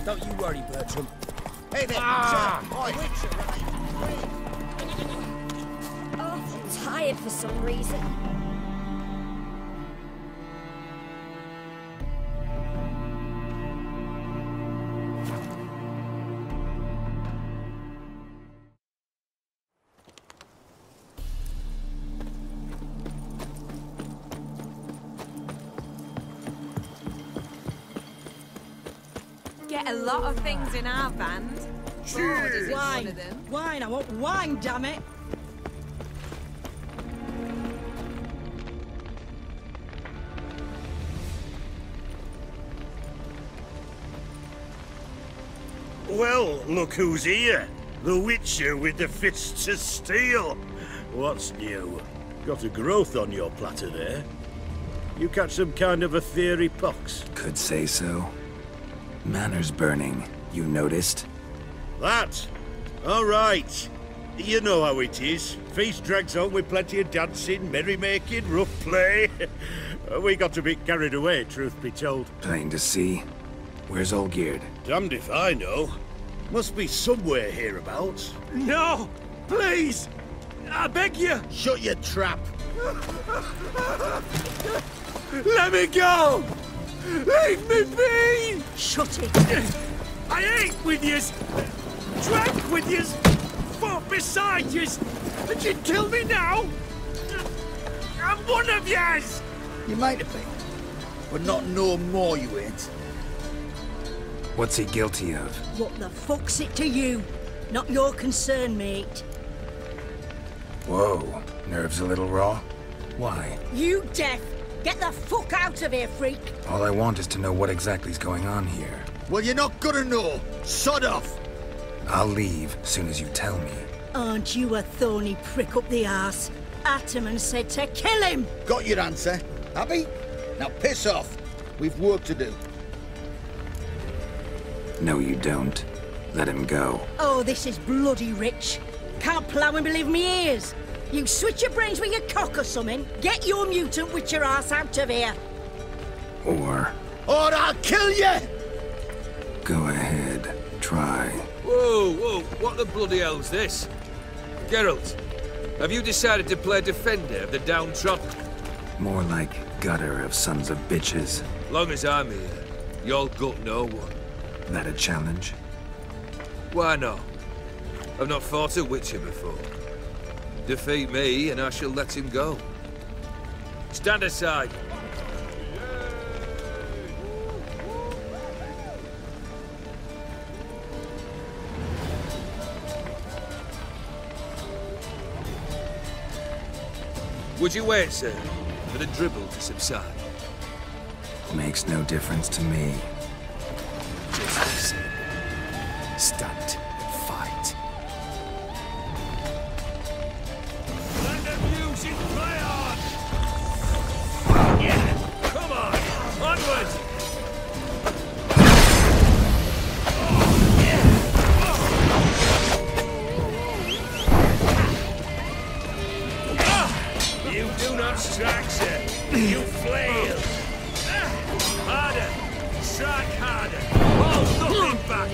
Don't you worry, Bertram. Hey there, Witcher! Oh, I'm tired for some reason. Get a lot of things in our band. Cheers! One of them. Wine, I want wine, damn it! Well, look who's here. The Witcher with the fists of steel. What's new? Got a growth on your platter there. You catch some kind of a theory pox? Could say so. Manor's burning. You noticed? That? All right. You know how it is. Feast drags on with plenty of dancing, merrymaking, rough play. We got a bit carried away, truth be told. Plain to see. Where's Olgierd? Damned if I know. Must be somewhere hereabouts. No! Please! I beg you! Shut your trap! Let me go! Leave me be! Shut it! I ate with yous! Drank with yous! Fought beside yous! And you'd kill me now? I'm one of yous! You might have been, but not no more you ain't. What's he guilty of? What the fuck's it to you? Not your concern, mate. Whoa. Nerves a little raw? Why? You deaf! Get the fuck out of here, freak! All I want is to know what exactly's going on here. Well, you're not gonna know. Sod off! I'll leave soon as you tell me. Aren't you a thorny prick up the arse? Ataman said to kill him! Got your answer. Happy? Now piss off. We've work to do. No, you don't. Let him go. Oh, this is bloody rich. Can't plough and believe me ears. You switch your brains with your cock or something. Get your mutant witcher ass out of here. Or I'll kill you! go ahead. Try. Whoa, whoa, what the bloody hell's this? Geralt, have you decided to play defender of the downtrodden? More like gutter of sons of bitches. Long as I'm here, you'll gut no one. That a challenge? Why not? I've not fought a Witcher before. Defeat me and I shall let him go. Stand aside. Would you wait, sir, for the dribble to subside? Makes no difference to me. Just listen. Stand. Fight. Let the music play on! Yeah! Come on! Onwards! You do not strike, sir. You flail. Harder. Strike harder. Hold nothing back.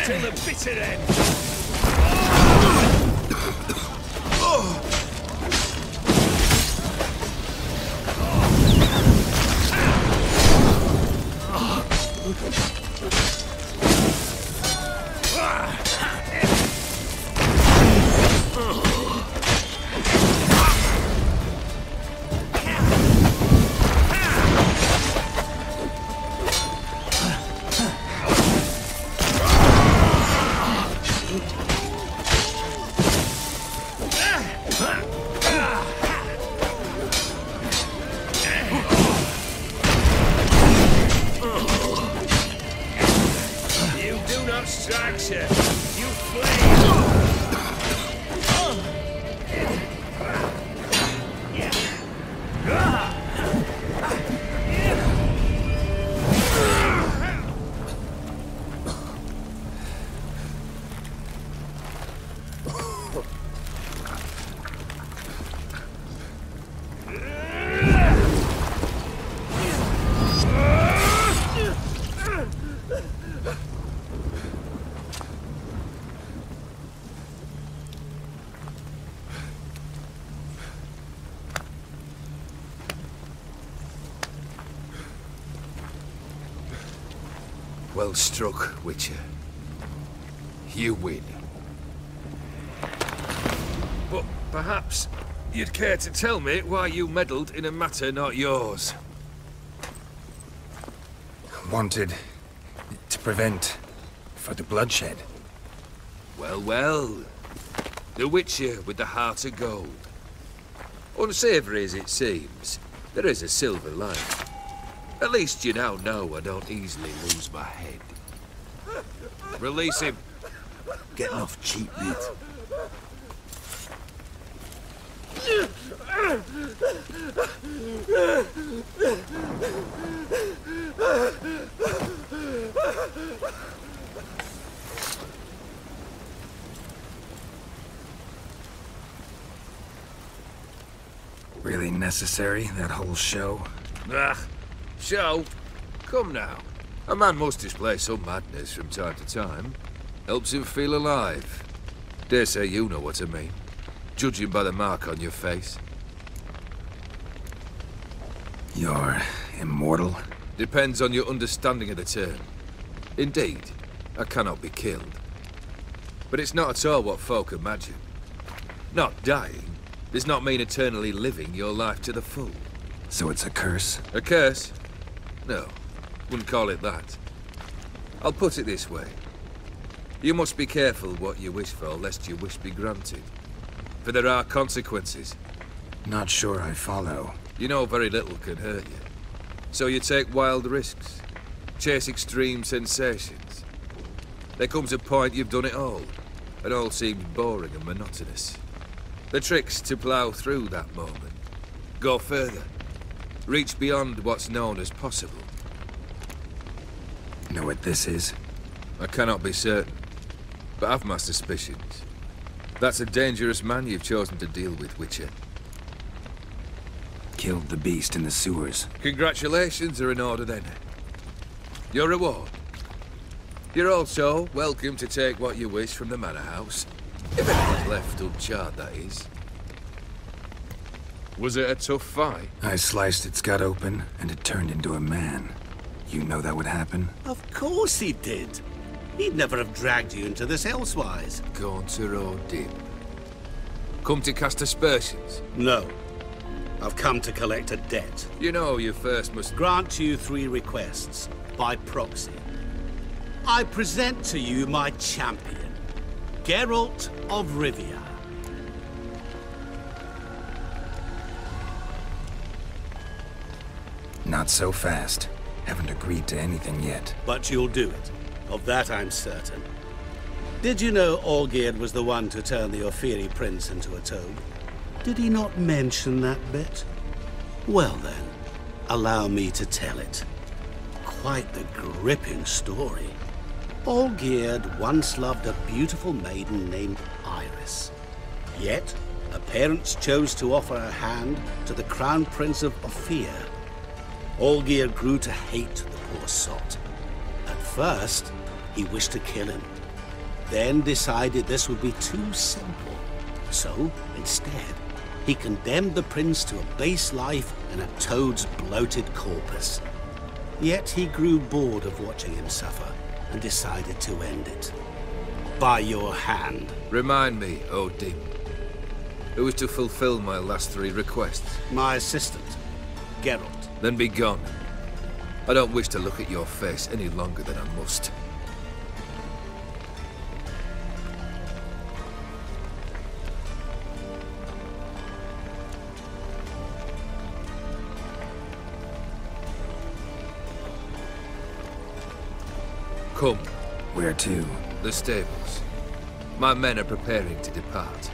till the bitter end. Well struck, Witcher. You win. But perhaps you'd care to tell me why you meddled in a matter not yours. Wanted to prevent further bloodshed. Well, well. The Witcher with the heart of gold. Unsavoury as it seems, there is a silver lining. At least you now know I don't easily lose my head. Release him. Getting off cheap, mate. Really necessary, that whole show? Ah, show? Come now. A man must display some madness from time to time. Helps him feel alive. Dare say you know what I mean. Judging by the mark on your face. You're immortal? Depends on your understanding of the term. Indeed, I cannot be killed. But it's not at all what folk imagine. Not dying does not mean eternally living your life to the full. So it's a curse? A curse? No, wouldn't call it that. I'll put it this way. You must be careful what you wish for, lest your wish be granted. For there are consequences. Not sure I follow. You know very little can hurt you. So you take wild risks. Chase extreme sensations. There comes a point you've done it all. And all seems boring and monotonous. The trick's to plough through that moment. Go further. Reach beyond what's known as possible. Know what this is? I cannot be certain, but I've my suspicions. That's a dangerous man you've chosen to deal with, Witcher. Killed the beast in the sewers. Congratulations are in order then. Your reward. You're also welcome to take what you wish from the manor house. If anyone's left uncharred, that is. Was it a tough fight? I sliced its gut open, and it turned into a man. You know that would happen? Of course he did. He'd never have dragged you into this elsewise. Gaunter or Dim. Come to cast aspersions? No. I've come to collect a debt. You know you first must... Grant you 3 requests, by proxy. I present to you my champion, Geralt of Rivia. Not so fast. Haven't agreed to anything yet. But you'll do it. Of that I'm certain. Did you know Olgierd was the one to turn the Ofiri prince into a toad? Did he not mention that bit? Well then, allow me to tell it. Quite the gripping story. Olgierd once loved a beautiful maiden named Iris. Yet, her parents chose to offer her hand to the Crown Prince of Ophir. Olgierd grew to hate the poor sot. At first, he wished to kill him, then decided this would be too simple. So, instead, he condemned the prince to a base life in a toad's bloated corpus. Yet he grew bored of watching him suffer and decided to end it. By your hand. Remind me, Odin. Who was to fulfill my last 3 requests? My assistant, Geralt. Then be gone. I don't wish to look at your face any longer than I must. Come. Where to? The stables. My men are preparing to depart.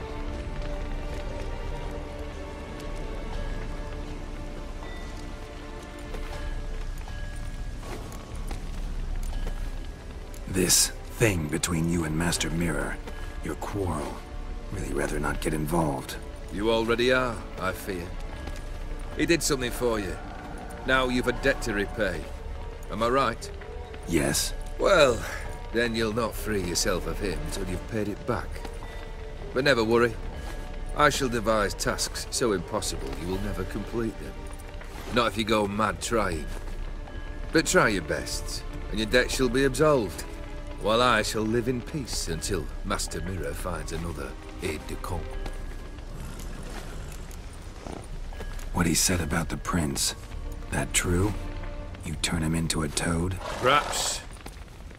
This thing between you and Master Mirror, your quarrel. Really rather not get involved. You already are, I fear. He did something for you. Now you've a debt to repay. Am I right? Yes. Well, then you'll not free yourself of him until you've paid it back. But never worry. I shall devise tasks so impossible you will never complete them. Not if you go mad trying. But try your best, and your debt shall be absolved, while I shall live in peace until Master Mirror finds another aide-de-camp. What he said about the prince, that true? You turn him into a toad? Perhaps.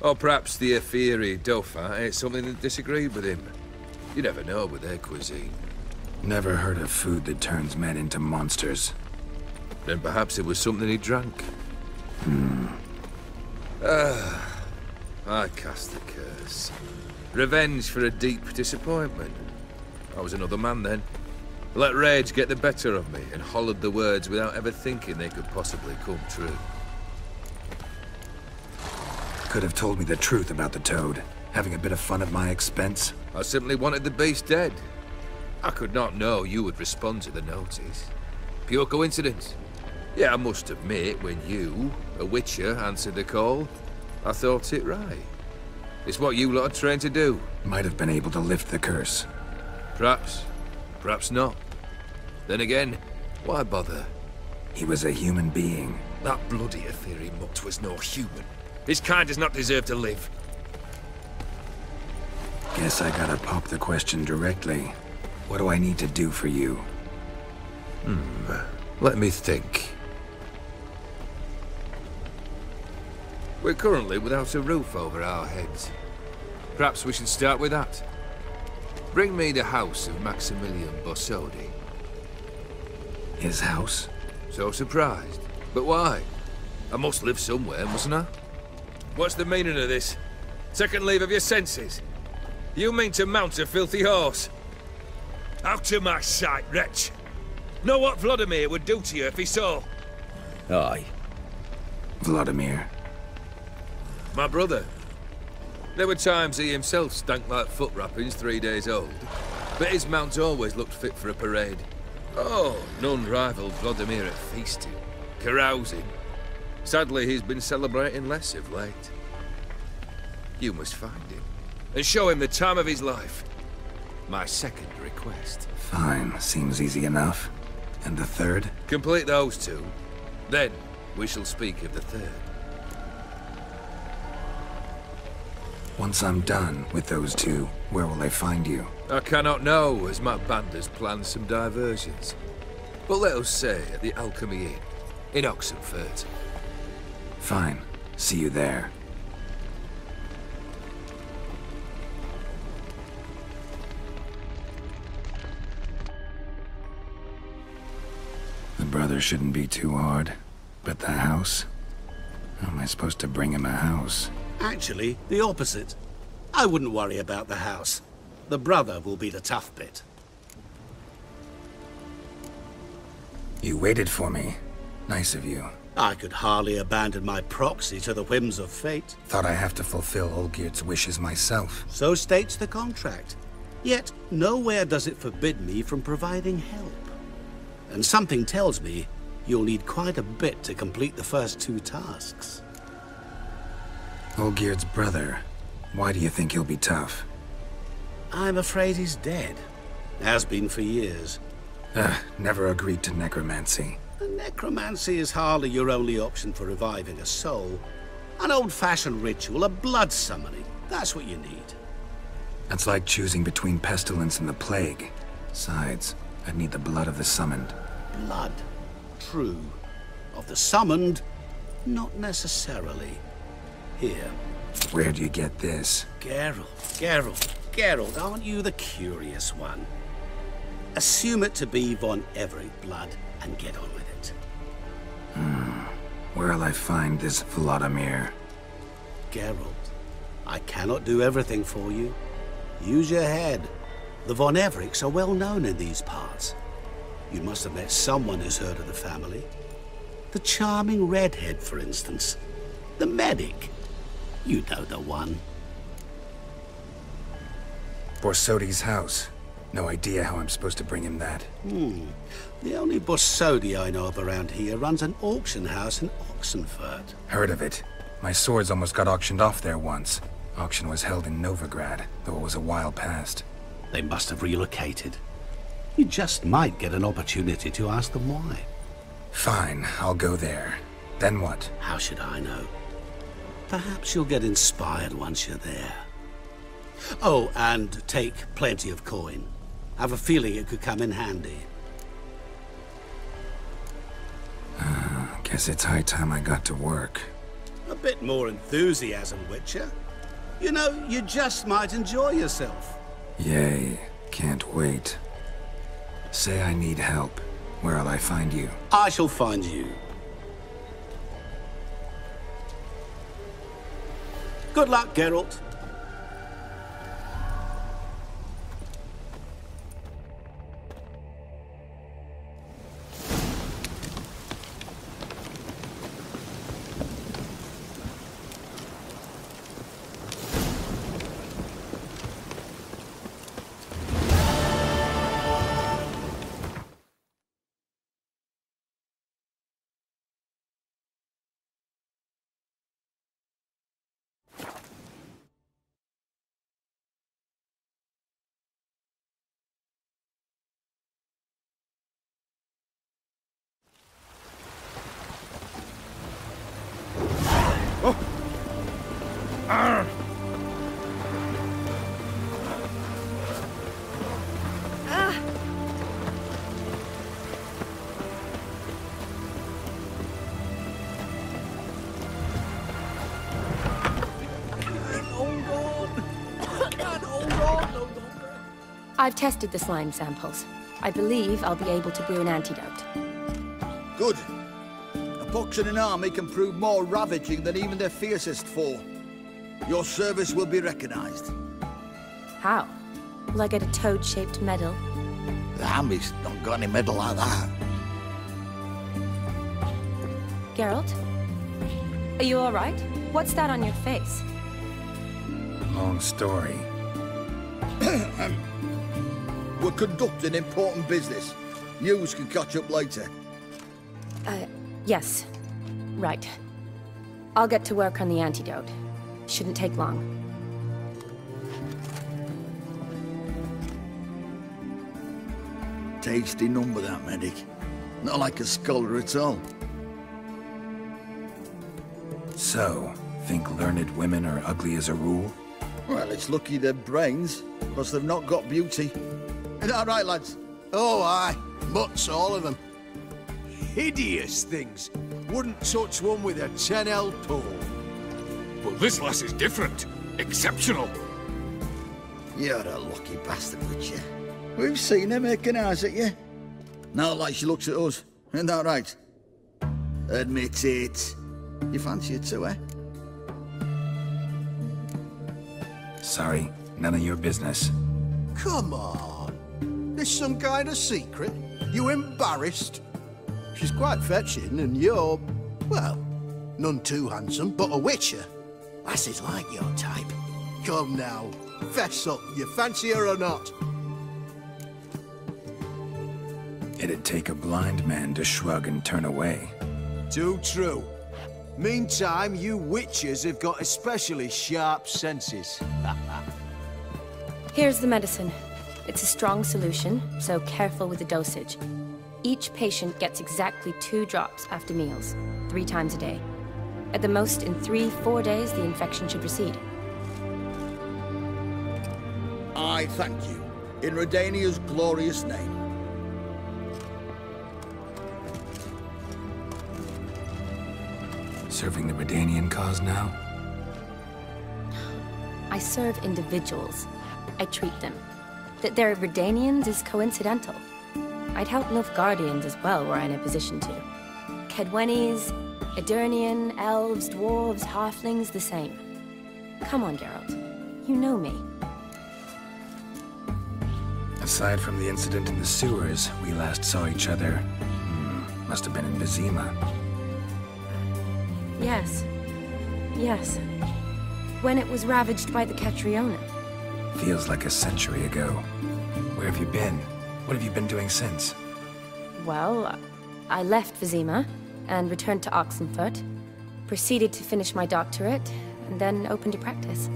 Or perhaps the Aetheri Dauphin ate something that disagreed with him. You never know with their cuisine. Never heard of food that turns men into monsters. Then perhaps it was something he drank. I cast the curse. Revenge for a deep disappointment. I was another man then. Let rage get the better of me and hollered the words without ever thinking they could possibly come true. Could have told me the truth about the toad, having a bit of fun at my expense. I simply wanted the beast dead. I could not know you would respond to the notice. Pure coincidence. Yeah, I must admit, when you, a witcher, answered the call, I thought it right. It's what you lot are trained to do. Might have been able to lift the curse. Perhaps. Perhaps not. Then again, why bother? He was a human being. That bloody Aetheri mutt was no human. His kind does not deserve to live. Guess I gotta pop the question directly. What do I need to do for you? Let me think. We're currently without a roof over our heads. Perhaps we should start with that. Bring me the house of Maximilian Bossodi. His house? So surprised. But why? I must live somewhere, mustn't I? What's the meaning of this? Second leave of your senses? You mean to mount a filthy horse? Out of my sight, wretch! Know what Vladimir would do to you if he saw? Aye. Vladimir. My brother. There were times he himself stank like foot wrappings 3 days old, but his mount always looked fit for a parade. Oh, none rivaled Vladimir at feasting, carousing. Sadly, he's been celebrating less of late. You must find him, and show him the time of his life. My second request. Fine, seems easy enough. And the third? Complete those 2, then we shall speak of the third. Once I'm done with those 2, where will I find you? I cannot know, as my band has planned some diversions. But let us say at the Alchemy Inn, in Oxenfurt. Fine. See you there. The brother shouldn't be too hard. But the house? How am I supposed to bring him a house? Actually, the opposite. I wouldn't worry about the house. The brother will be the tough bit. You waited for me. Nice of you. I could hardly abandon my proxy to the whims of fate. Thought I have to fulfill Olgierd's wishes myself. So states the contract. Yet, nowhere does it forbid me from providing help. And something tells me you'll need quite a bit to complete the first 2 tasks. Olgierd's brother. Why do you think he'll be tough? I'm afraid he's dead. Has been for years. Never agreed to necromancy. Necromancy is hardly your only option for reviving a soul. An old-fashioned ritual, a blood summoning. That's what you need. That's like choosing between pestilence and the plague. Besides, I'd need the blood of the summoned. Blood. True. Of the summoned, not necessarily. Here. Where'd you get this? Geralt, aren't you the curious one? Assume it to be Von Everett blood and get on with it. Where'll I find this Vladimir? Geralt, I cannot do everything for you. Use your head. The Von Evericks are well known in these parts. You must have met someone who's heard of the family. The charming redhead, for instance. The medic. You know the one. Borsodi's house. No idea how I'm supposed to bring him that. The only Borsodi I know of around here runs an auction house in Oxenfurt. Heard of it. My swords almost got auctioned off there once. Auction was held in Novigrad, though it was a while past. They must have relocated. You just might get an opportunity to ask them why. Fine, I'll go there. Then what? How should I know? Perhaps you'll get inspired once you're there. Oh, and take plenty of coin. Have a feeling it could come in handy. Guess it's high time I got to work. A bit more enthusiasm, Witcher. You know, you just might enjoy yourself. Yay, can't wait. Say I need help. Where'll I find you? I shall find you. Good luck, Geralt. I've tested the slime samples. I believe I'll be able to brew an antidote. Good. A pox in an army can prove more ravaging than even their fiercest foe. Your service will be recognized. How? Will I get a toad-shaped medal? The army's not got any medal like that. Geralt? Are you all right? What's that on your face? Long story. We're conducting important business. News can catch up later. Yes. Right. I'll get to work on the antidote. Shouldn't take long. Tasty number, that medic. Not like a scholar at all. So, think learned women are ugly as a rule? Well, it's lucky they're brains, because they've not got beauty. Is that right, lads? Oh, aye. Mutts, all of them. Hideous things. Wouldn't touch one with a 10L pole. But this lass is different. Exceptional. You're a lucky bastard, Witcher. We've seen her making eyes at you. Not like she looks at us. Isn't that right? Admit it. You fancy it too, eh? Sorry, none of your business. Come on. There's some kind of secret. You embarrassed? She's quite fetching, and you're, well, none too handsome, but a witcher. Lasses like your type. Come now, fess up. You fancy her or not? It'd take a blind man to shrug and turn away. Too true. Meantime, you witches have got especially sharp senses. Here's the medicine. It's a strong solution, so careful with the dosage. Each patient gets exactly 2 drops after meals, 3 times a day. At the most, in 3-4 days, the infection should recede. I thank you, in Redania's glorious name. Serving the Redanian cause now? I serve individuals. I treat them. That they're Redanians is coincidental. I'd help Nilfgaardians as well were I in a position to. Kedwenis, Edirnian, elves, dwarves, halflings, the same. Come on, Geralt. You know me. Aside from the incident in the sewers, we last saw each other... must have been in Vizima. Yes. Yes. When it was ravaged by the Catriona. Feels like a century ago. Where have you been? What have you been doing since? Well, I left Vizima and returned to Oxenfurt, proceeded to finish my doctorate, and then opened a practice.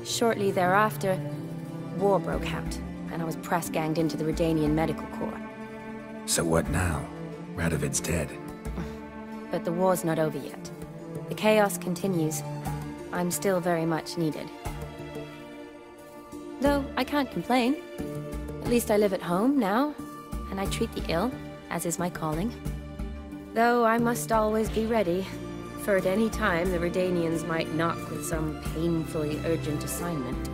Shortly thereafter, war broke out, and I was press-ganged into the Redanian Medical Corps. So what now? Radovid's dead. But the war's not over yet. The chaos continues. I'm still very much needed. Though I can't complain. At least I live at home now, and I treat the ill, as is my calling. Though I must always be ready, for at any time the Redanians might knock with some painfully urgent assignment.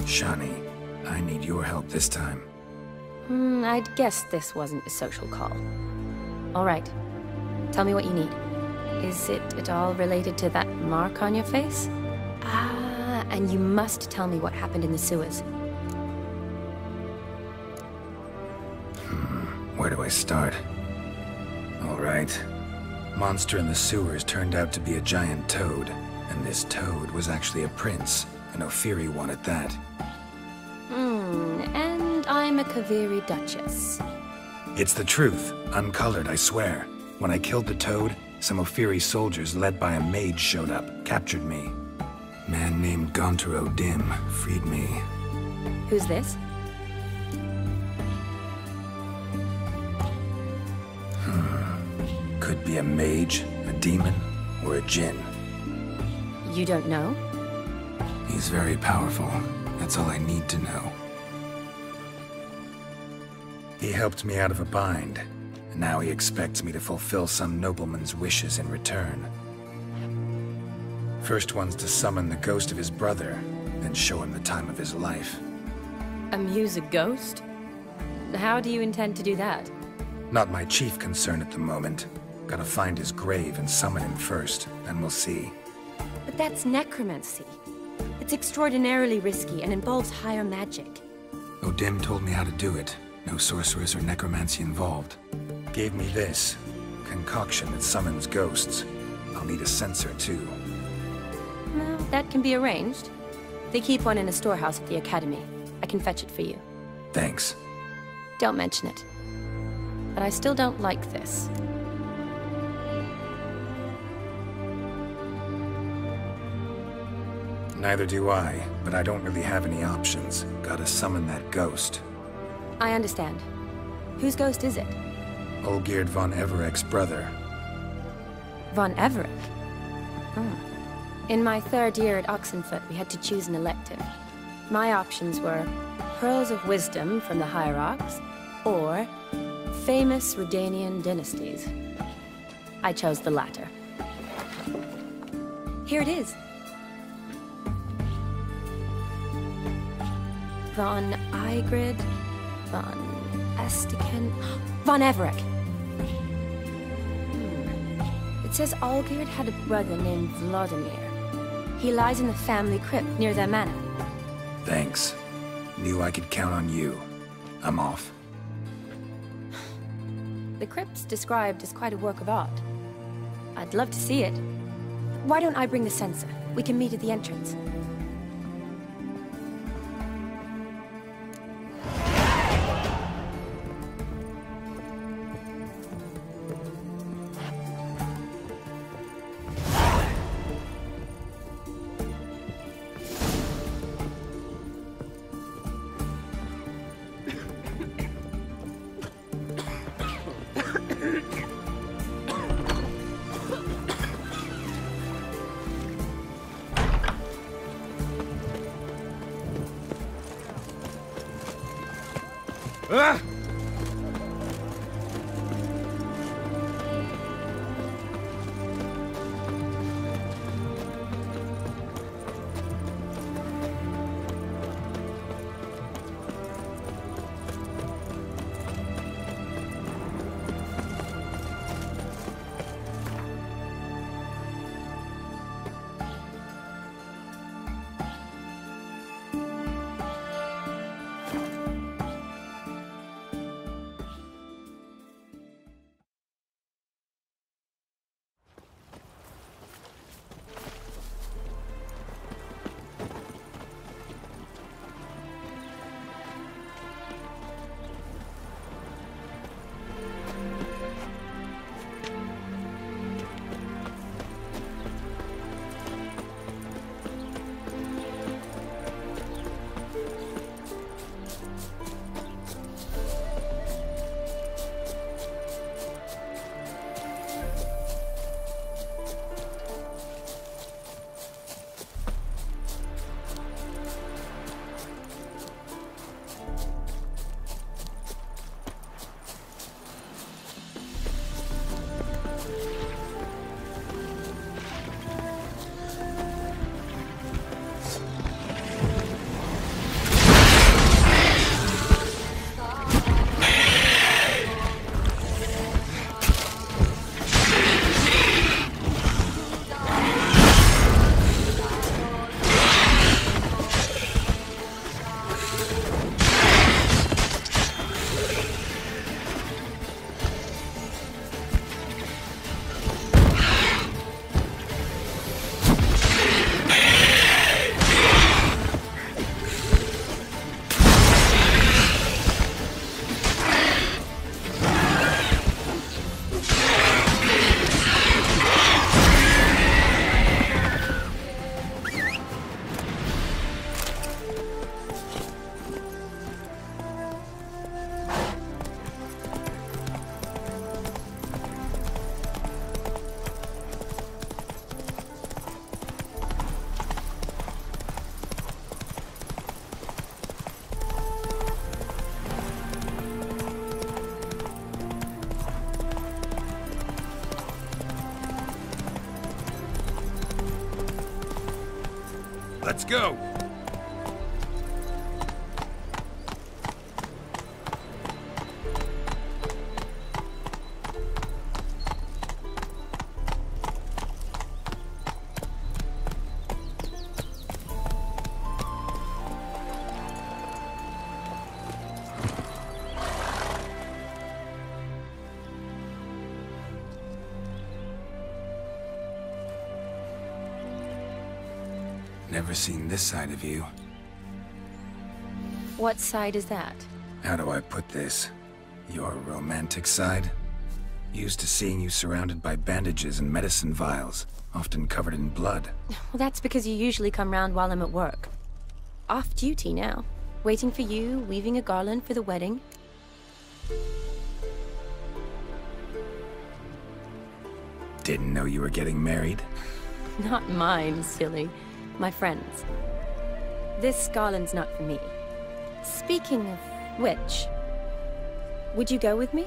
Shani, I need your help this time. I'd guess this wasn't a social call. All right. Tell me what you need. Is it at all related to that mark on your face? Ah, and you must tell me what happened in the sewers. Where do I start? All right. Monster in the sewers turned out to be a giant toad, and this toad was actually a prince, an Ophiri one at that. And I'm a Kaviri Duchess. It's the truth, uncolored, I swear. When I killed the toad, some Ophiri soldiers led by a mage showed up, captured me. Man named Gontaro Dim freed me. Who's this? Could be a mage, a demon, or a djinn. You don't know? He's very powerful. That's all I need to know. He helped me out of a bind, and now he expects me to fulfill some nobleman's wishes in return. First one's to summon the ghost of his brother, then show him the time of his life. Amuse a ghost? How do you intend to do that? Not my chief concern at the moment. Gotta find his grave and summon him first, then we'll see. But that's necromancy. It's extraordinarily risky and involves higher magic. Odim told me how to do it. No sorcerers or necromancy involved. Gave me this concoction that summons ghosts. I'll need a censer too. Well, that can be arranged. They keep one in a storehouse at the academy. I can fetch it for you. Thanks. Don't mention it. But I still don't like this. Neither do I, but I don't really have any options. Gotta summon that ghost. I understand. Whose ghost is it? Olgierd von Everek's brother. Von Everek? In my 3rd year at Oxenfurt, we had to choose an elective. My options were Pearls of Wisdom from the Hierarchs, or famous Redanian dynasties. I chose the latter. Here it is. Von Igrid, Von Estiken, Von Everek. It says Olgierd had a brother named Vladimir. He lies in the family crypt near their manor. Thanks. Knew I could count on you. I'm off. The crypt's described as quite a work of art. I'd love to see it. Why don't I bring the censer? We can meet at the entrance. Ah! Let's go! Never seen this side of you. What side is that? How do I put this? Your romantic side? Used to seeing you surrounded by bandages and medicine vials, often covered in blood. Well, that's because you usually come round while I'm at work. Off duty now. Waiting for you, weaving a garland for the wedding. Didn't know you were getting married? Not mine, silly. My friends. This garland's not for me. Speaking of which, would you go with me?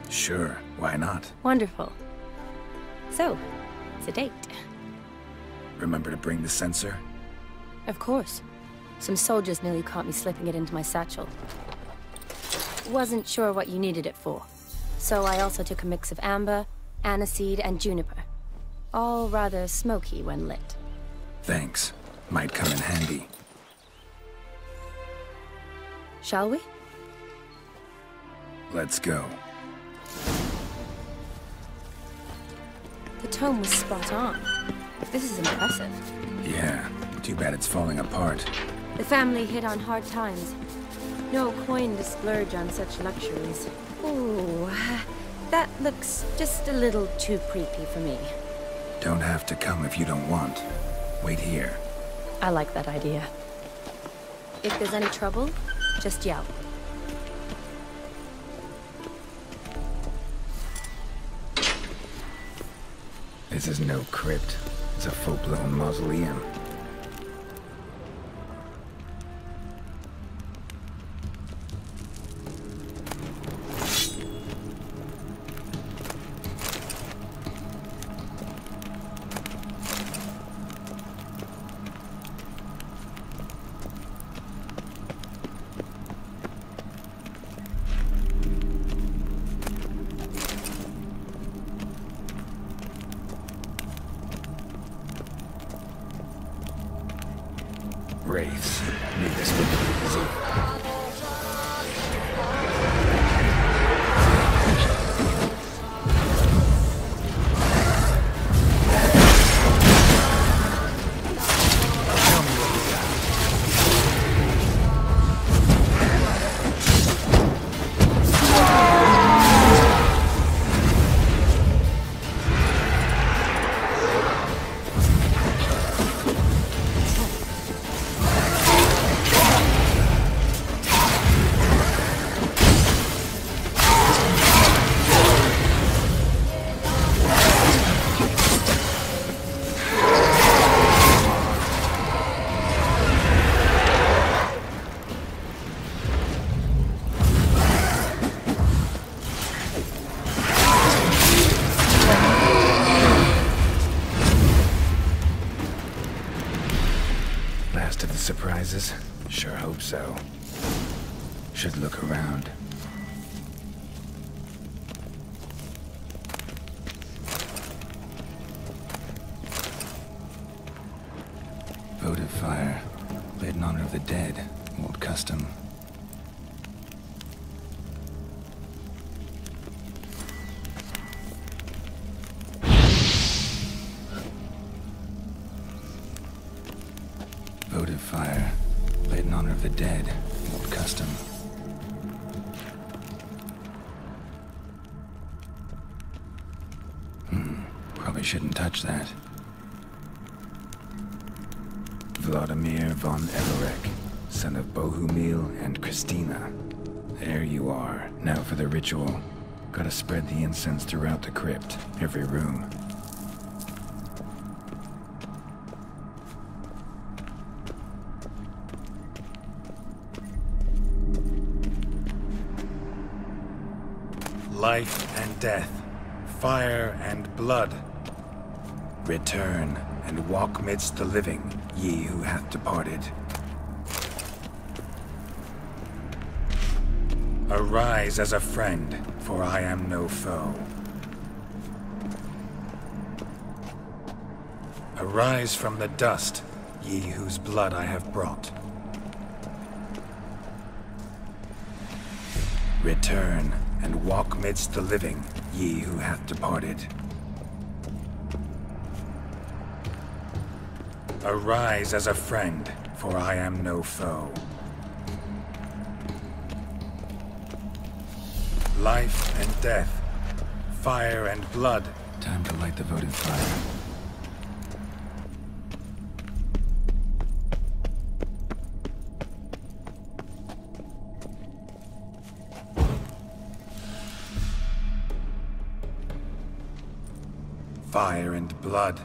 Sure, why not? Wonderful. So, it's a date. Remember to bring the sensor? Of course. Some soldiers nearly caught me slipping it into my satchel. Wasn't sure what you needed it for. So I also took a mix of amber, aniseed, and juniper. All rather smoky when lit. Thanks. Might come in handy. Shall we? Let's go. The tome was spot on. This is impressive. Yeah, too bad it's falling apart. The family hit on hard times. No coin to splurge on such luxuries. Ooh, that looks just a little too creepy for me. Don't have to come if you don't want. Wait here. I like that idea. If there's any trouble, just yell. This is no crypt. It's a full-blown mausoleum. wraiths. Knew this would be easy. Last of the surprises? Sure hope so. Should look around. Votive fire. Lit in honor of the dead. Old custom. Votive fire. Lit in honor of the dead. Old custom. Probably shouldn't touch that. Vladimir von Everek, son of Bohumil and Christina. There you are. Now for the ritual. Gotta spread the incense throughout the crypt, every room. Life and death, fire and blood. Return and walk midst the living, ye who hath departed. Arise as a friend, for I am no foe. Arise from the dust, ye whose blood I have brought. Return and walk midst the living, ye who hath departed. Arise as a friend, for I am no foe. Life and death, fire and blood. Time to light the votive fire. Fire and blood,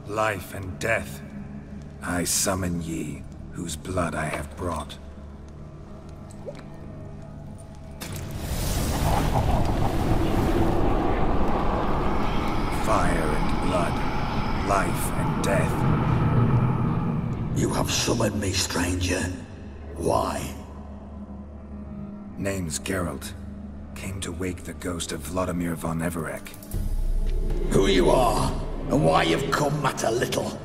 life and death. I summon ye, whose blood I have brought. Fire and blood, life and death. You have summoned me, stranger. Why? Name's Geralt. Came to wake the ghost of Vladimir von Everek. Who you are, and why you've come matter little.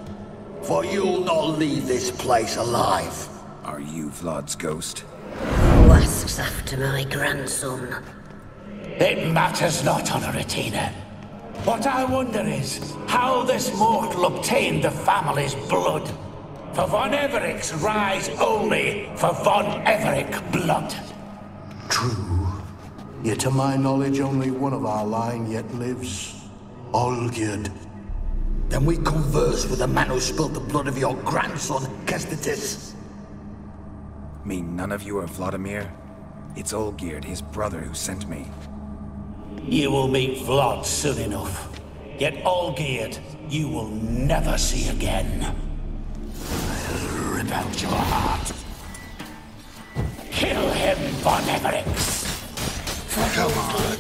For you'll not leave this place alive. Are you Vlad's ghost? Who asks after my grandson? It matters not, Honoratina. What I wonder is how this mortal obtained the family's blood. For von Everek's rise only for von Everek blood. True. Yet to my knowledge, only one of our line yet lives. Olgierd. Then we converse with the man who spilled the blood of your grandson, Kestitis. Mean none of you are Vladimir? It's Olgierd, his brother, who sent me. You will meet Vlad soon enough. Yet Olgierd, you will never see again. I'll rip out your heart. Kill him, von Everek. Come on.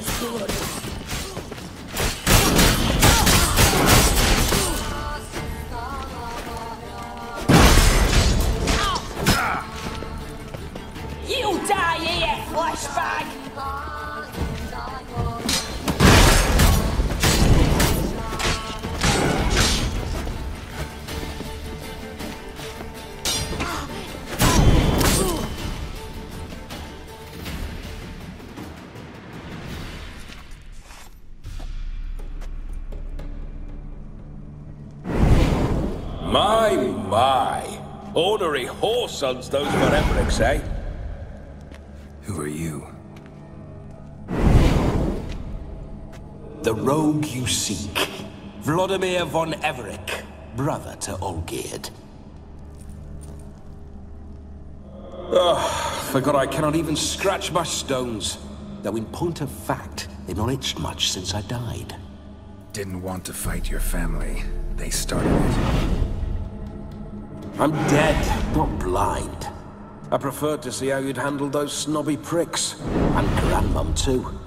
You die here, flashbag! My. Ornery whoresons those von Evericks, eh? Who are you? The rogue you seek. Vladimir von Everec, brother to Olgierd. Forgot I cannot even scratch my stones. Though in point of fact, they've not itched much since I died. Didn't want to fight your family. They started it. I'm dead, not blind. I preferred to see how you'd handle those snobby pricks. And Grandmum, too.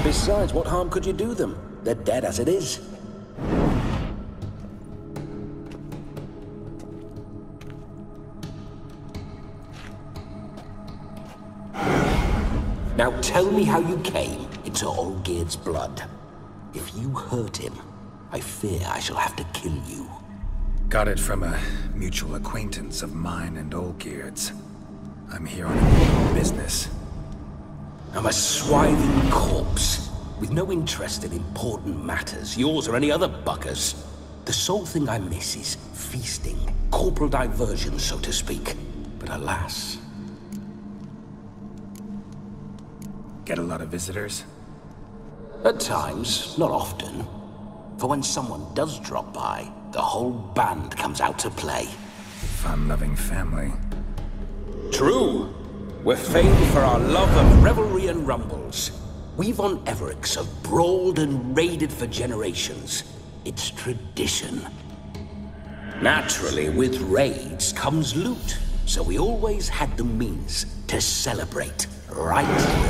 Besides, what harm could you do them? They're dead as it is. Now tell me how you came into Olgierd's blood. If you hurt him, I fear I shall have to kill you. Got it from a mutual acquaintance of mine and Olgierd's. I'm here on important business. I'm a swiving corpse, with no interest in important matters, yours or any other buggers. The sole thing I miss is feasting, corporal diversion, so to speak. But alas... Get a lot of visitors? At times, not often. For when someone does drop by, the whole band comes out to play. Fun-loving family. True. We're famed for our love of revelry and rumbles. We von Evericks have brawled and raided for generations. It's tradition. Naturally, with raids comes loot, so we always had the means to celebrate right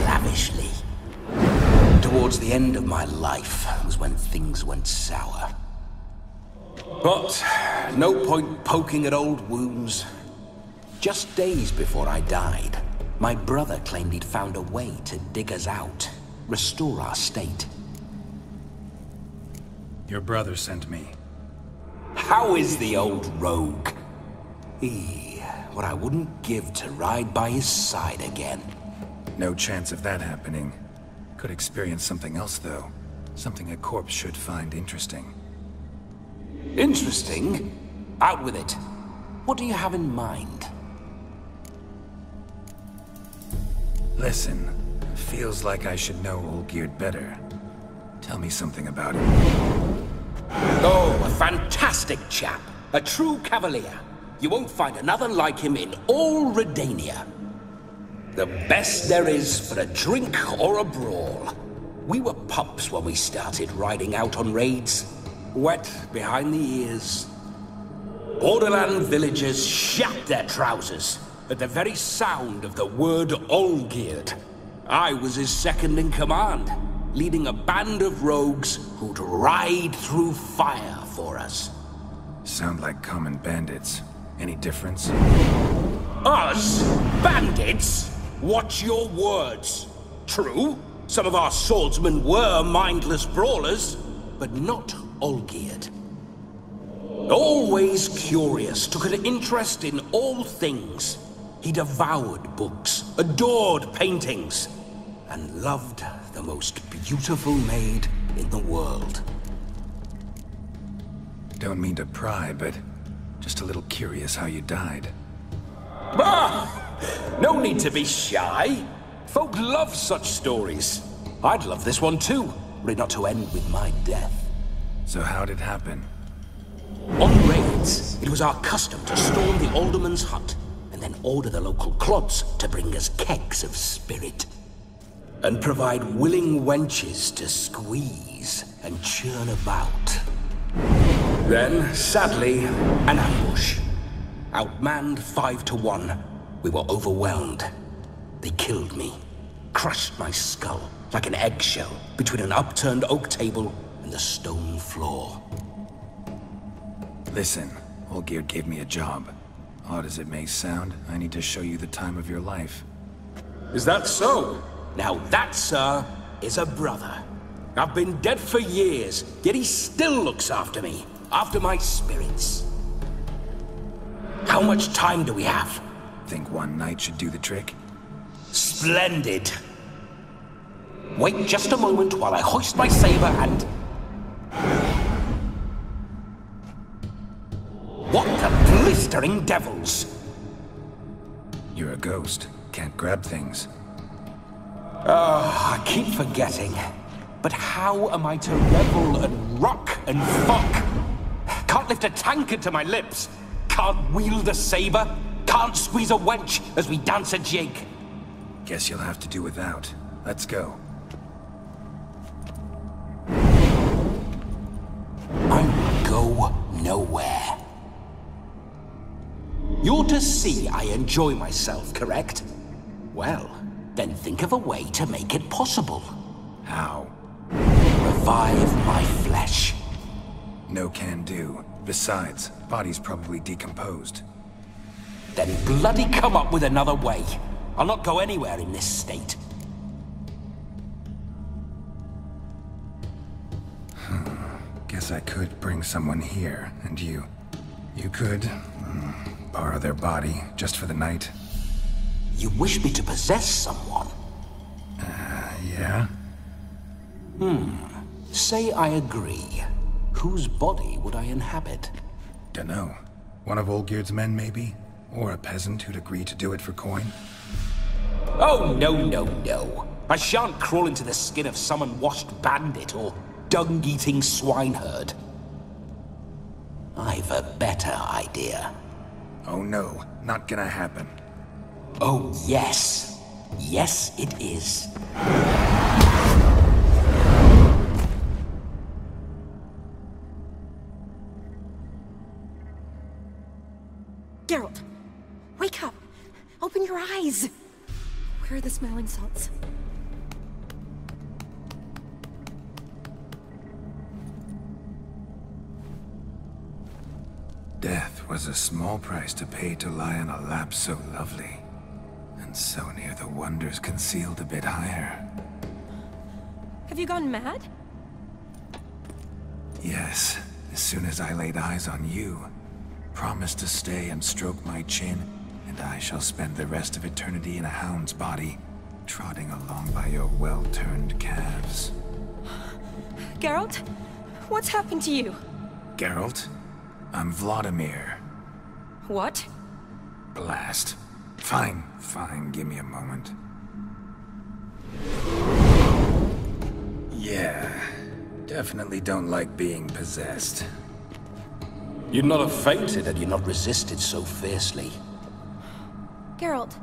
lavishly. Towards the end of my life was when things went sour. But no point poking at old wounds. Just days before I died, my brother claimed he'd found a way to dig us out, restore our state. Your brother sent me. How is the old rogue? What I wouldn't give to ride by his side again. No chance of that happening. Could experience something else, though. Something a corpse should find interesting. Interesting? Out with it. What do you have in mind? Listen, feels like I should know Olgierd better. Tell me something about him. Oh, a fantastic chap. A true cavalier. You won't find another like him in all Redania. The best there is for a drink or a brawl. We were pups when we started riding out on raids. Wet behind the ears. Borderland villagers shat their trousers at the very sound of the word Olgierd. I was his second in command, leading a band of rogues who'd ride through fire for us. Sound like common bandits. Any difference? Us? Bandits? Watch your words. True, some of our swordsmen were mindless brawlers, but not Olgierd. Always curious, took an interest in all things. He devoured books, adored paintings, and loved the most beautiful maid in the world. Don't mean to pry, but just a little curious how you died. Bah! No need to be shy. Folk love such stories. I'd love this one too, were it not to end with my death. So how'd it happen? On raids, it was our custom to storm the alderman's hut, and then order the local clods to bring us kegs of spirit. And provide willing wenches to squeeze and churn about. Then, sadly, an ambush. Outmanned 5 to 1. We were overwhelmed. They killed me. Crushed my skull like an eggshell between an upturned oak table and the stone floor. Listen, Olgierd gave me a job. Odd as it may sound, I need to show you the time of your life. Is that so? Now that, sir, is a brother. I've been dead for years, yet he still looks after me, after my spirits. How much time do we have? Think one night should do the trick? Splendid. Wait just a moment while I hoist my saber and... What blistering devils. You're a ghost. Can't grab things. I keep forgetting. But how am I to revel and rock and fuck? Can't lift a tankard to my lips. Can't wield a saber. Can't squeeze a wench as we dance a jig. Guess you'll have to do without. Let's go. I will go nowhere. You're to see I enjoy myself, correct? Well, then think of a way to make it possible. How? Revive my flesh. No can do. Besides, body's probably decomposed. Then bloody come up with another way. I'll not go anywhere in this state. Guess I could bring someone here, and you could borrow their body just for the night. You wish me to possess someone? Yeah? Say I agree. Whose body would I inhabit? Dunno. One of Olgierd's men, maybe? Or a peasant who'd agree to do it for coin? Oh, no, no, no. I shan't crawl into the skin of some unwashed bandit or dung-eating swineherd. I've a better idea. Oh no, not gonna happen. Oh, yes. Yes, it is. Geralt, wake up. Open your eyes. Where are the smelling salts? Death was a small price to pay to lie on a lap so lovely, and so near the wonders concealed a bit higher. Have you gone mad? Yes, as soon as I laid eyes on you, promised to stay and stroke my chin, and I shall spend the rest of eternity in a hound's body, trotting along by your well-turned calves. Geralt, what's happened to you? Geralt? I'm Vladimir. What? Blast. Fine, give me a moment. Yeah, definitely don't like being possessed. You'd not have fainted had you not resisted so fiercely. Geralt,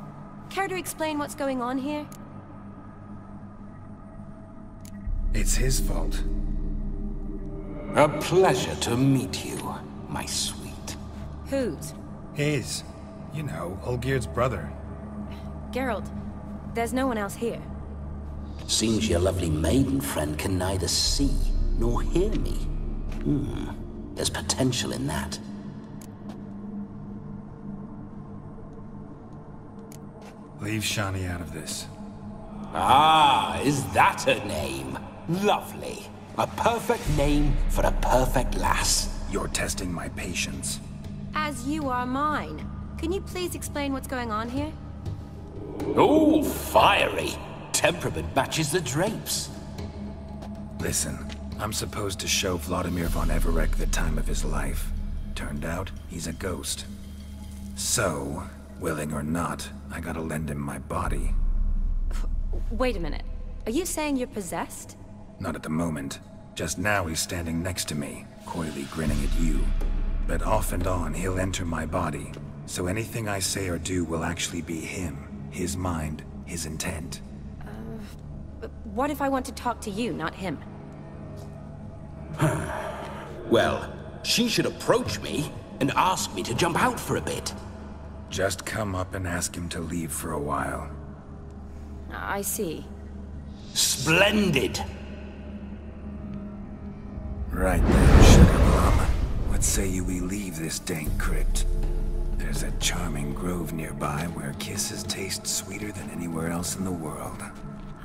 care to explain what's going on here? It's his fault. A pleasure to meet you, my sweet. Whose? His. You know, Olgierd's brother. Geralt, there's no one else here. Seems your lovely maiden friend can neither see nor hear me. There's potential in that. Leave Shani out of this. Ah, is that her name? Lovely. A perfect name for a perfect lass. You're testing my patience. As you are mine. Can you please explain what's going on here? Oh, fiery. Temperament matches the drapes. Listen, I'm supposed to show Vladimir von Everec the time of his life. Turned out, he's a ghost. So, willing or not, I gotta lend him my body. Wait a minute. Are you saying you're possessed? Not at the moment. Just now he's standing next to me, coyly grinning at you. But off and on, he'll enter my body. So anything I say or do will actually be him. His mind, his intent. But what if I want to talk to you, not him? Well, she should approach me and ask me to jump out for a bit. Just come up and ask him to leave for a while. I see. Splendid! Right then, sugar plum. What say you we leave this dank crypt? There's a charming grove nearby where kisses taste sweeter than anywhere else in the world.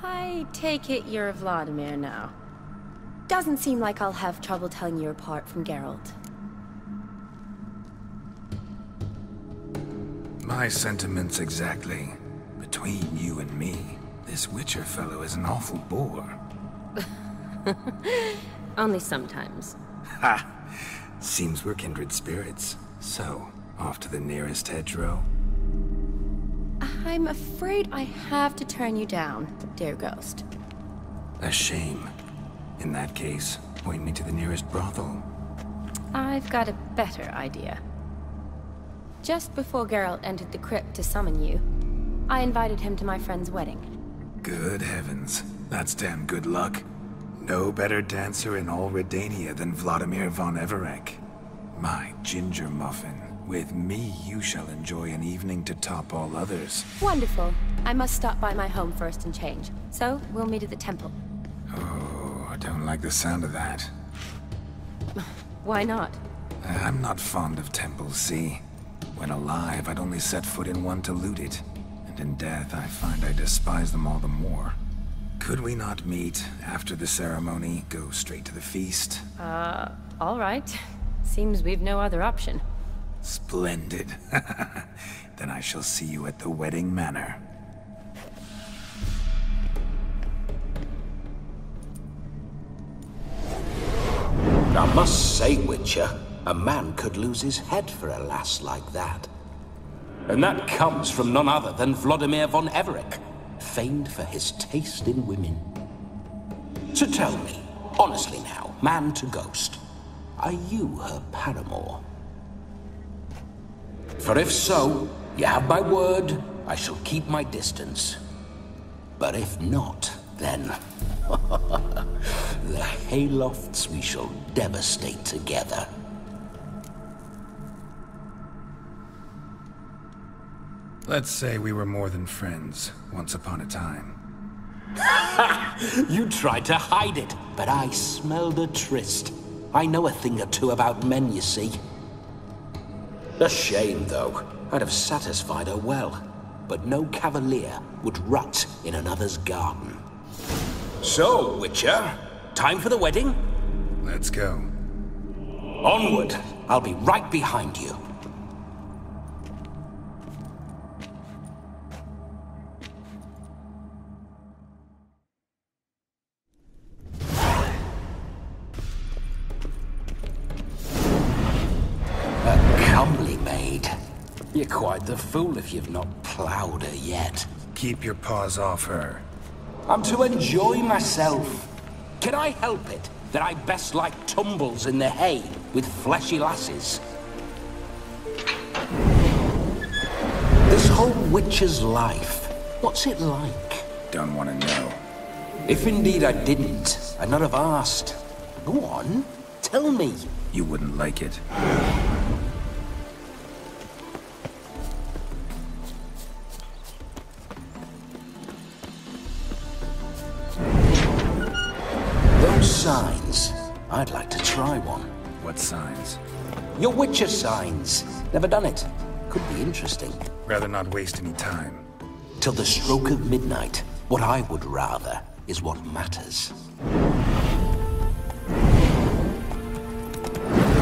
I take it you're Vladimir now. Doesn't seem like I'll have trouble telling you apart from Geralt. My sentiments exactly. Between you and me, this Witcher fellow is an awful bore. Only sometimes. Ha! Seems we're kindred spirits. So, Off to the nearest hedgerow? I'm afraid I have to turn you down, dear ghost. A shame. In that case, point me to the nearest brothel. I've got a better idea. Just before Geralt entered the crypt to summon you, I invited him to my friend's wedding. Good heavens. That's damn good luck. No better dancer in all Redania than Vladimir von Everec. My ginger muffin. With me, you shall enjoy an evening to top all others. Wonderful. I must stop by my home first and change. So, we'll meet at the temple. Oh, I don't like the sound of that. Why not? I'm not fond of temples, see? When alive, I'd only set foot in one to loot it. And in death, I find I despise them all the more. Could we not meet after the ceremony, go straight to the feast? All right. Seems we've no other option. Splendid. Then I shall see you at the wedding manor. I must say, Witcher, a man could lose his head for a lass like that. And that comes from none other than Vladimir von Everec, famed for his taste in women. So tell me, honestly now, man to ghost, are you her paramour? For if so, you have my word, I shall keep my distance. But if not, then... the haylofts we shall devastate together. Let's say we were more than friends, once upon a time. You tried to hide it, but I smelled a tryst. I know a thing or two about men, you see. A shame, though. I'd have satisfied her well. But no cavalier would rot in another's garden. So, Witcher, time for the wedding? Let's go. Onward! I'll be right behind you. You're quite the fool if you've not ploughed her yet. Keep your paws off her. I'm to enjoy myself. Can I help it that I best like tumbles in the hay with fleshy lasses? This whole witcher's life, what's it like? Don't want to know. If indeed I didn't, I'd not have asked. Go on, tell me. You wouldn't like it. Signs. I'd like to try one. What signs? Your Witcher signs. Never done it. Could be interesting. Rather not waste any time. Till the stroke of midnight. What I would rather is what matters.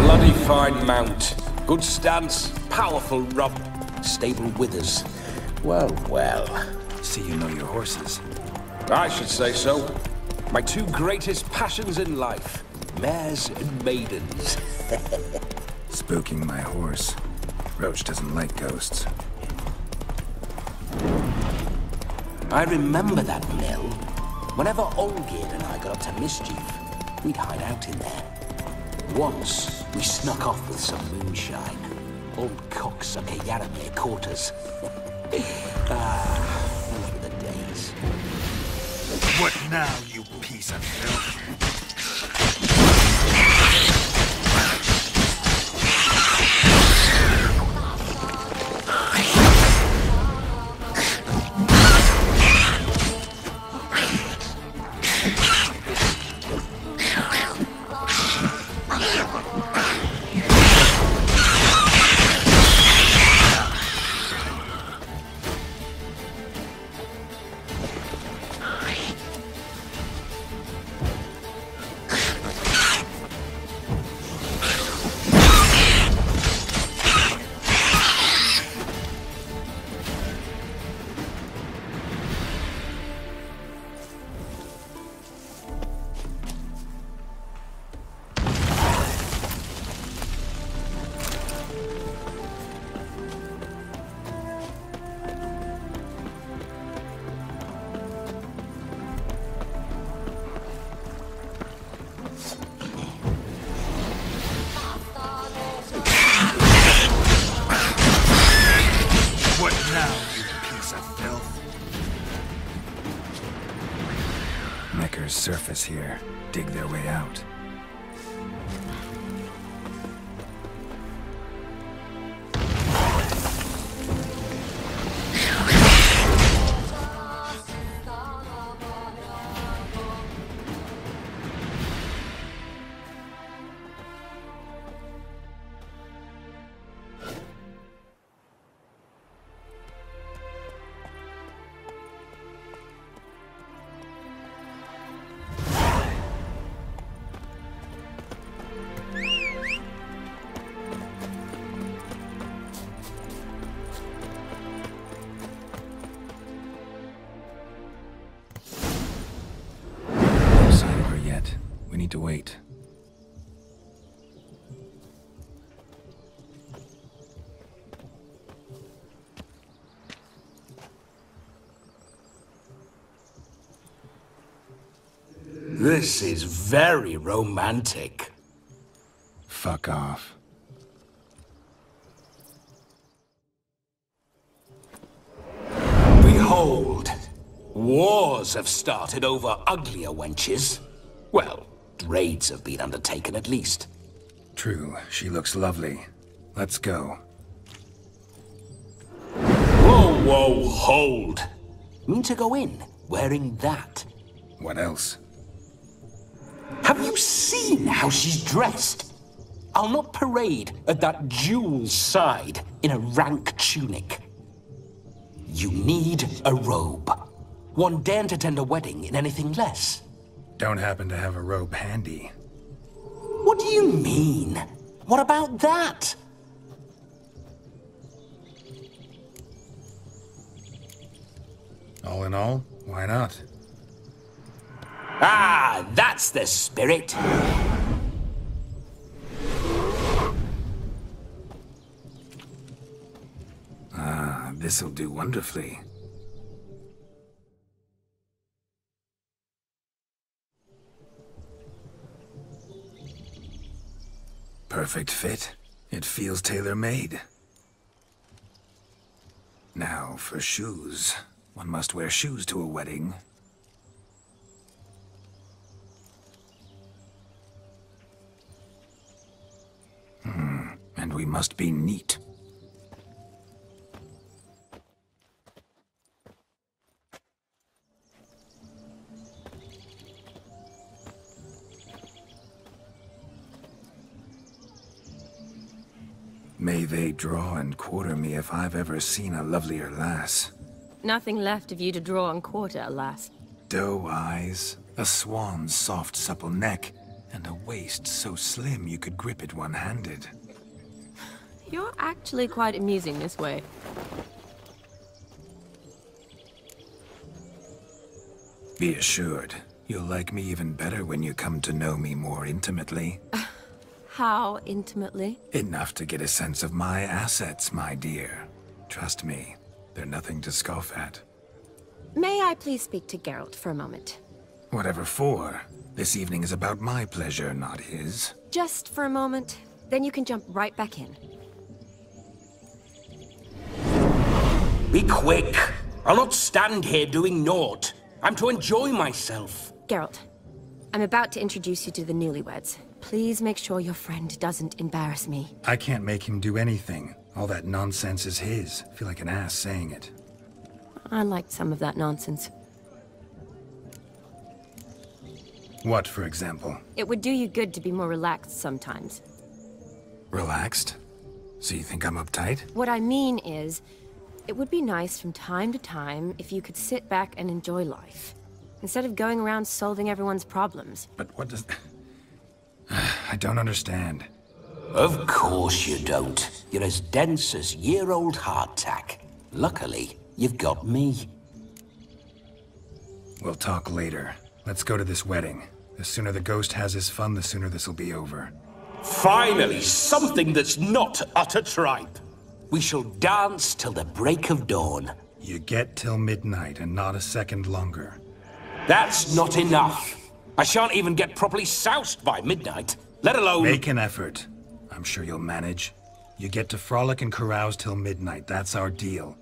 Bloody fine mount. Good stance. Powerful rump. Stable withers. Well, well. See you know your horses. I should say so. My two greatest passions in life, mares and maidens. Spooking my horse. Roach doesn't like ghosts. I remember that mill. Whenever Olgierd and I got up to mischief, we'd hide out in there. Once, we snuck off with some moonshine. Old cocksucker Yaramir caught us. Those were the days. What now, you piece of filth? Neckers surface here, dig their way out. We need to wait. This is very romantic. Fuck off. Behold, wars have started over uglier wenches. Well, raids have been undertaken at least. True, she looks lovely. Let's go. Whoa, whoa, hold! Mean to go in, wearing that? What else? Have you seen how she's dressed? I'll not parade at that jewel's side in a rank tunic. You need a robe. One daren't attend a wedding in anything less. Don't happen to have a robe handy. What do you mean? What about that? All in all, why not? Ah, that's the spirit. Ah, this'll do wonderfully. Perfect fit. It feels tailor-made. Now, for shoes. One must wear shoes to a wedding. And we must be neat. May they draw and quarter me if I've ever seen a lovelier lass. Nothing left of you to draw and quarter, alas. Doe eyes, a swan's soft supple neck, and a waist so slim you could grip it one-handed. You're actually quite amusing this way. Be assured, you'll like me even better when you come to know me more intimately. How intimately? Enough to get a sense of my assets, my dear. Trust me, they're nothing to scoff at. May I please speak to Geralt for a moment? Whatever for. This evening is about my pleasure, not his. Just for a moment, then you can jump right back in. Be quick. I'll not stand here doing naught. I'm to enjoy myself. Geralt, I'm about to introduce you to the newlyweds. Please make sure your friend doesn't embarrass me. I can't make him do anything. All that nonsense is his. I feel like an ass saying it. I liked some of that nonsense. What, for example? It would do you good to be more relaxed sometimes. Relaxed? So you think I'm uptight? What I mean is, it would be nice from time to time if you could sit back and enjoy life, instead of going around solving everyone's problems. But what does... I don't understand. Of course you don't. You're as dense as year-old hardtack. Luckily, you've got me. We'll talk later. Let's go to this wedding. The sooner the ghost has his fun, the sooner this'll be over. Finally, something that's not utter tripe. We shall dance till the break of dawn. You get till midnight and not a second longer. That's not enough. I shan't even get properly soused by midnight, let alone... Make an effort. I'm sure you'll manage. You get to frolic and carouse till midnight. That's our deal.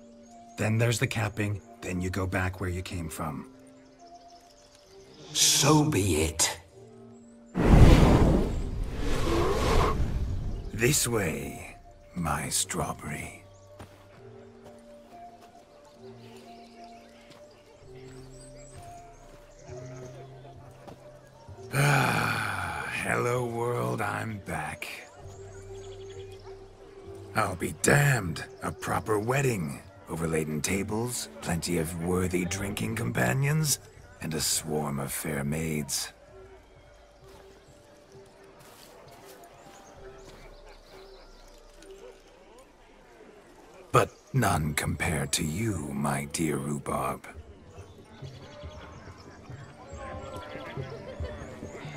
Then there's the capping, then you go back where you came from. So be it. This way, my strawberry. Hello world, I'm back. I'll be damned. A proper wedding. Overladen tables, plenty of worthy drinking companions, and a swarm of fair maids. But none compared to you, my dear rhubarb.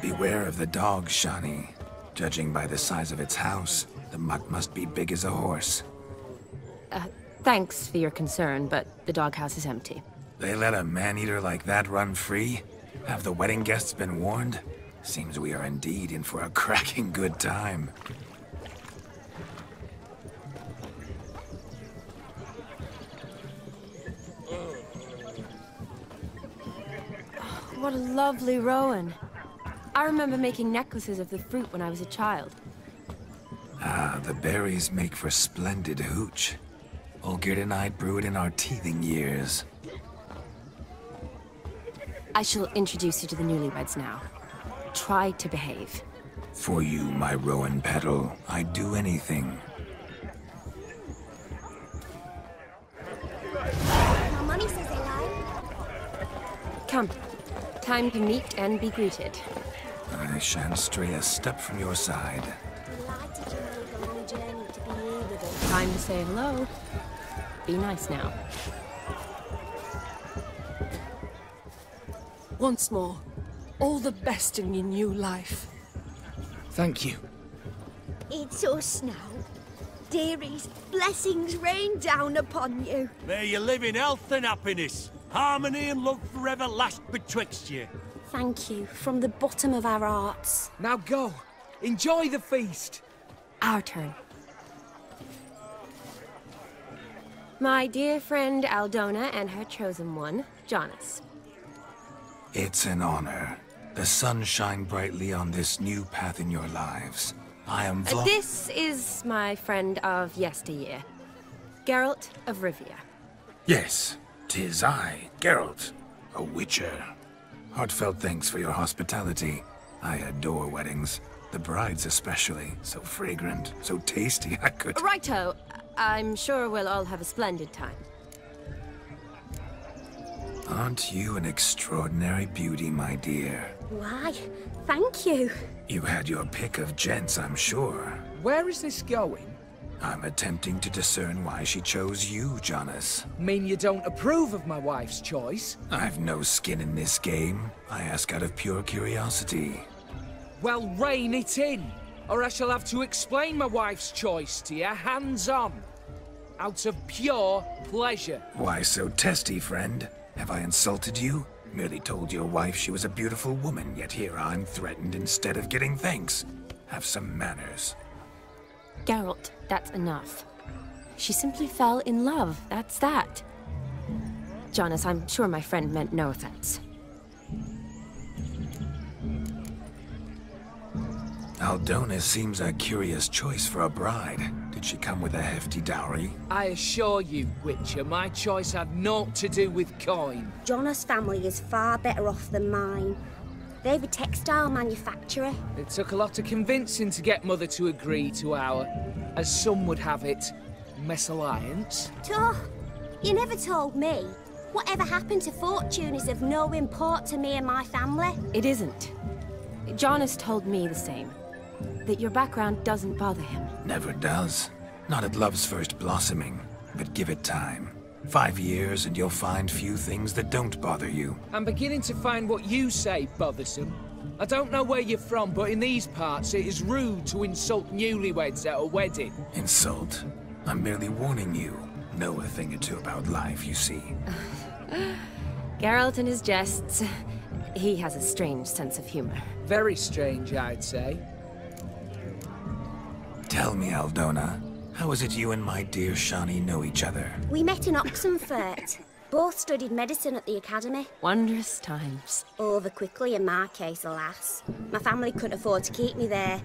Beware of the dog, Shani. Judging by the size of its house, the mutt must be big as a horse. Thanks for your concern, but the doghouse is empty. They let a man-eater like that run free? Have the wedding guests been warned? Seems we are indeed in for a cracking good time. What a lovely rowan. I remember making necklaces of the fruit when I was a child. Ah, the berries make for splendid hooch. Olgierd and I brewed in our teething years. I shall introduce you to the newlyweds now. Try to behave. For you, my rowan petal, I'd do anything. My mummy says hello. Come. Time to meet and be greeted. I shan't stray a step from your side. Delighted you made the long journey to be here with us. Time to say hello. Be nice now. Once more, all the best in your new life. Thank you. It's us now. Dearies, blessings rain down upon you. May you live in health and happiness. Harmony and love forever last betwixt you. Thank you, from the bottom of our hearts. Now go. Enjoy the feast. Our turn. My dear friend Aldona and her chosen one, Jonas. It's an honor. The sun shine brightly on this new path in your lives. I am This is my friend of yesteryear, Geralt of Rivia. Yes, 'tis I, Geralt, a witcher. Heartfelt thanks for your hospitality. I adore weddings. The brides especially. So fragrant, so tasty, I could... Righto. I'm sure we'll all have a splendid time. Aren't you an extraordinary beauty, my dear? Why, thank you. You had your pick of gents, I'm sure. Where is this going? I'm attempting to discern why she chose you, Jonas. Mean you don't approve of my wife's choice? I've no skin in this game. I ask out of pure curiosity. Well, rein it in, or I shall have to explain my wife's choice to you hands-on. Out of pure pleasure. Why so testy, friend? Have I insulted you? Merely told your wife she was a beautiful woman, yet here I'm threatened instead of getting thanks. Have some manners. Geralt, that's enough. She simply fell in love, that's that. Jonas, I'm sure my friend meant no offense. Aldona seems a curious choice for a bride. Did she come with a hefty dowry? I assure you, Witcher, my choice had naught to do with coin. Jonas' family is far better off than mine. They're a textile manufacturer. It took a lot of convincing to get Mother to agree to our, as some would have it, mesalliance. You never told me. Whatever happened to fortune is of no import to me and my family. It isn't. Jonas told me the same. That your background doesn't bother him. Never does. Not at love's first blossoming. But give it time. 5 years and you'll find few things that don't bother you. I'm beginning to find what you say bothersome. I don't know where you're from, but in these parts it is rude to insult newlyweds at a wedding. Insult? I'm merely warning you. Know a thing or two about life, you see. Geralt and his jests. He has a strange sense of humor. Very strange, I'd say. Tell me, Aldona, how is it you and my dear Shani know each other? We met in Oxenfurt. Both studied medicine at the academy. Wondrous times. Over quickly in my case, alas. My family couldn't afford to keep me there.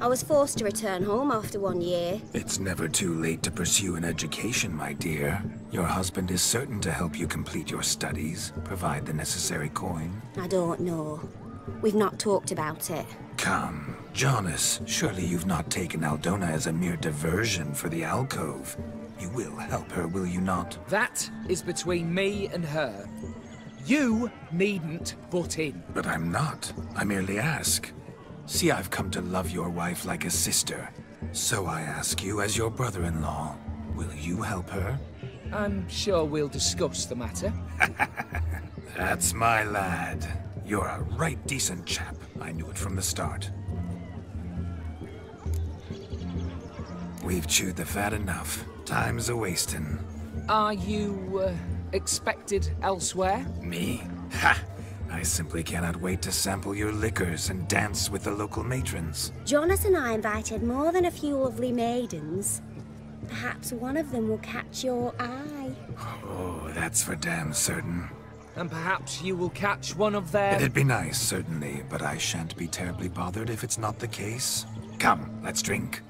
I was forced to return home after 1 year. It's never too late to pursue an education, my dear. Your husband is certain to help you complete your studies, provide the necessary coin. I don't know. We've not talked about it. Come, Jonas, surely you've not taken Aldona as a mere diversion for the alcove. You will help her, will you not? That is between me and her. You needn't butt in. But I'm not. I merely ask. See, I've come to love your wife like a sister. So I ask you, as your brother-in-law, will you help her? I'm sure we'll discuss the matter. That's my lad. You're a right decent chap. I knew it from the start. We've chewed the fat enough. Time's a-wasting. Are you, expected elsewhere? Me? Ha! I simply cannot wait to sample your liquors and dance with the local matrons. Jonas and I invited more than a few lovely maidens. Perhaps one of them will catch your eye. Oh, that's for damn certain. And perhaps you will catch one of their... It'd be nice, certainly, but I shan't be terribly bothered if it's not the case. Come, let's drink.